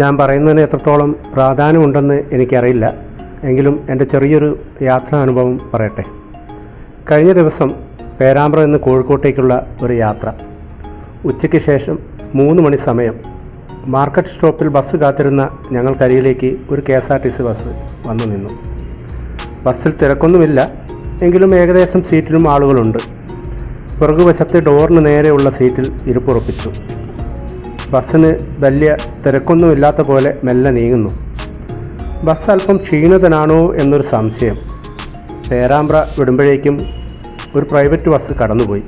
ഞാൻ പറയുന്നതിന് എത്രത്തോളം പ്രാധാന്യമുണ്ടെന്ന് എനിക്കറിയില്ല. എങ്കിലും എൻ്റെ ചെറിയൊരു യാത്രാനുഭവം പറയട്ടെ. കഴിഞ്ഞ ദിവസം പേരാമ്പ്ര നിന്ന് കോഴിക്കോട്ടേക്കുള്ള ഒരു യാത്ര. ഉച്ചയ്ക്ക് ശേഷം 3 മണി സമയം മാർക്കറ്റ് സ്റ്റോപ്പിൽ ബസ് കാത്തിരുന്ന ഞങ്ങൾക്കരികിലേക്ക് ഒരു KSRTC ബസ് വന്നു നിന്നു. ബസ്സിൽ തിരക്കൊന്നുമില്ല, എങ്കിലും ഏകദേശം സീറ്റിലും ആളുകളുണ്ട്. പുറകുവശത്ത് ഡോറിന് നേരെയുള്ള സീറ്റിൽ ഇരിപ്പുറപ്പിച്ചു. ബസ്സിന് വലിയ തിരക്കൊന്നുമില്ലാത്ത പോലെ മെല്ലെ നീങ്ങുന്നു. ബസ് അല്പം ക്ഷീണിതനാണോ എന്നൊരു സംശയം. പേരാമ്പ്ര വിടുമ്പോഴേക്കും ഒരു പ്രൈവറ്റ് ബസ് കടന്നുപോയി.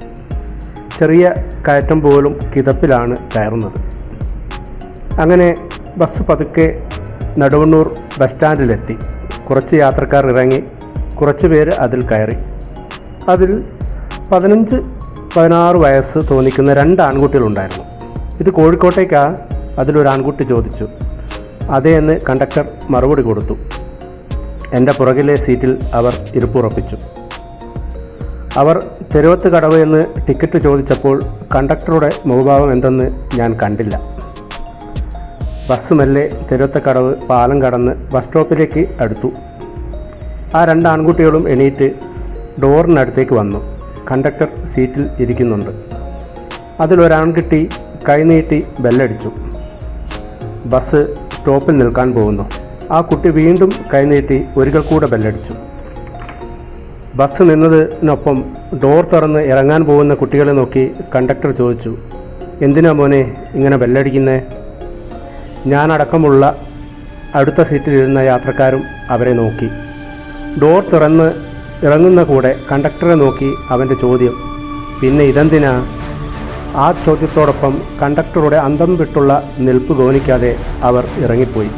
ചെറിയ കയറ്റം പോലും കിതപ്പിലാണ് കയറുന്നത്. അങ്ങനെ ബസ് പതുക്കെ നടുവണ്ണൂർ ബസ് സ്റ്റാൻഡിലെത്തി. കുറച്ച് യാത്രക്കാർ ഇറങ്ങി, കുറച്ച് പേര് അതിൽ കയറി. അതിൽ 15-16 വയസ്സ് തോന്നിക്കുന്ന 2 ആൺകുട്ടികളുണ്ടായിരുന്നു. ഇത് കോഴിക്കോട്ടേക്കാ? അതിലൊരു ആൺകുട്ടി ചോദിച്ചു. അതേ എന്ന് കണ്ടക്ടർ മറുപടി കൊടുത്തു. എൻ്റെ പുറകിലെ സീറ്റിൽ അവർ ഇരിപ്പുറപ്പിച്ചു. അവർ തെരുവത്ത് കടവ് എന്ന് ടിക്കറ്റ് ചോദിച്ചപ്പോൾ കണ്ടക്ടറുടെ മുഖഭാവം എന്തെന്ന് ഞാൻ കണ്ടില്ല. ബസ് മെല്ലെ തെരുവത്തെ കടവ് പാലം കടന്ന് ബസ് സ്റ്റോപ്പിലേക്ക് അടുത്തു. ആ 2 ആൺകുട്ടികളും എണീറ്റ് ഡോറിനടുത്തേക്ക് വന്നു. കണ്ടക്ടർ സീറ്റിൽ ഇരിക്കുന്നുണ്ട്. അതിലൊരാൺകുട്ടി കൈനീട്ടി ബെല്ലടിച്ചു. ബസ് സ്റ്റോപ്പിൽ നിൽക്കാൻ പോകുന്നു. ആ കുട്ടി വീണ്ടും കൈനീട്ടി ഒരിക്കൽ കൂടെ ബെല്ലടിച്ചു. ബസ് നിന്നതിനൊപ്പം ഡോർ തുറന്ന് ഇറങ്ങാൻ പോകുന്ന കുട്ടികളെ നോക്കി കണ്ടക്ടർ ചോദിച്ചു, എന്തിനാ മോനെ ഇങ്ങനെ ബെല്ലടിക്കുന്നേ? ഞാനടക്കമുള്ള അടുത്ത സീറ്റിലിരുന്ന യാത്രക്കാരും അവരെ നോക്കി. ഡോർ തുറന്ന് ഇറങ്ങുന്ന കൂടെ കണ്ടക്ടറെ നോക്കി അവൻ്റെ ചോദ്യം, പിന്നെ ഇതെന്തിനാ? ആ ചോദ്യത്തോടൊപ്പം കണ്ടക്ടറുടെ അന്തം വിട്ടുള്ള നിൽപ്പ് ഗൗനിക്കാതെ അവർ ഇറങ്ങിപ്പോയി.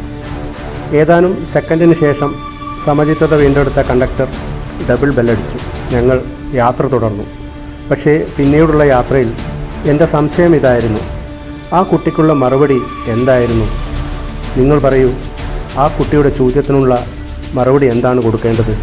ഏതാനും സെക്കൻഡിന് ശേഷം സമചിത്തത വീണ്ടെടുത്ത കണ്ടക്ടർ ഡബിൾ ബെല്ലടിച്ചു. ഞങ്ങൾ യാത്ര തുടർന്നു. പക്ഷേ പിന്നീടുള്ള യാത്രയിൽ എൻ്റെ സംശയം ഇതായിരുന്നു, ആ കുട്ടിക്കുള്ള മറുപടി എന്തായിരുന്നു? നിങ്ങൾ പറയൂ, ആ കുട്ടിയുടെ ചോദ്യത്തിനുള്ള മറുപടി എന്താണ് കൊടുക്കേണ്ടത്?